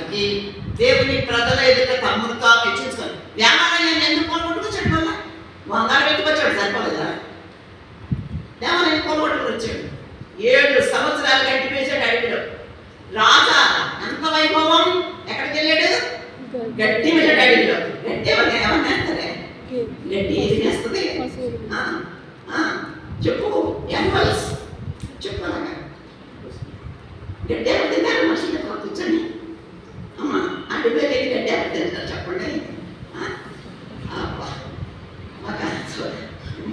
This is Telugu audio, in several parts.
చెప్పడానికి దేవుని ప్రజల ఎదుట తమ్ముడు తాము హెచ్చించుకొని దేవాలయాన్ని ఎందుకు కొనుగొట్టుకు వచ్చాడు? వల్ల వందలు పెట్టుకొచ్చాడు, సరిపోలేదా? దేవాలయం కొనుగొట్టుకు వచ్చాడు. 7 సంవత్సరాలు గట్టిపేశాడు అడవిలో. రాజా ఎంత వైభవం, ఎక్కడికి వెళ్ళాడు? గట్టి వెళ్ళాడు అడవిలో. గట్టి ఏమన్నా వేస్తారే? గట్టి ఏది వేస్తుంది? చెప్పు, యానిమల్స్ చెప్పు. అలాగా గడ్డి ఎవరు తింటారు? మనుషులు కూర్చొని అమ్మ అడవిలో వెళ్ళి గడ్డి ఎవరు తింటారు చెప్పండి.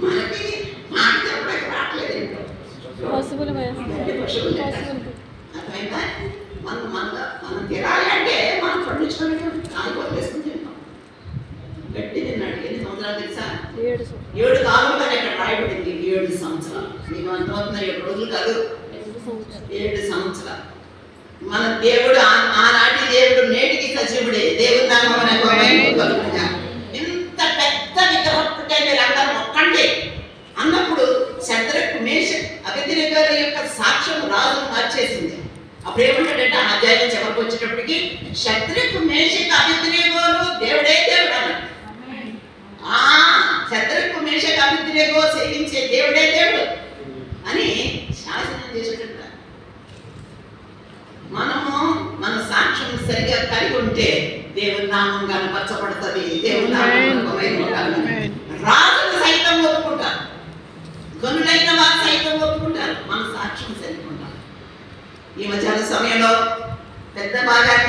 మనకి మాట చెప్పడానికి రావట్లేదు ఏంటో. అర్థమైందా? మనం తినాలి అంటే మనం పండించుకొని కాలువలు వేసుకుని తింటాం. గట్టి తిన్నాడు. ఎన్ని సంవత్సరాలు తెలుసా? 7 కాలంలో ఇక్కడ రాయబడింది. 7 సంవత్సరాలు. మీకు అర్థమవుతున్నా? 7 రోజులు కాదు, 7 సంవత్సరాలు. మన దేవుడు ఆనాటి దేవుడు నేటికి సజీవుడే. దేవుడు ఇంత పెద్ద విగ్రహం పుట్టే మీరు అందరూ మొక్కండి అన్నప్పుడు శద్రకు మేషక్ అబేద్నెగోల యొక్క సాక్ష్యం రాజు మార్చేసింది. అప్పుడు ఏమంటాడంటే ఆ అధ్యాయం చివరికి వచ్చేటప్పటికి శద్రకు మేషక్ అబేద్నెగోలు దేవుడే దేవుడు అన్నాడు. శద్రకు మేషక్ అబేద్నెగో సేవించే దేవుడే దేవుడు అని శాసనం చేసేటప్పుడు మనము మన సాక్ష్యం సరిగా కలిగి ఉంటే దేవుని నామం కనపరచబడుతుంది. దేవుని నామం రాజులు సైతం ఒప్పుకుంటారు, గనులైన వారు సైతం ఒప్పుకుంటారు మన సాక్ష్యం సరిగా ఉండాలి. ఈ మధ్యాహ్న సమయంలో పెద్ద భాగాన్ని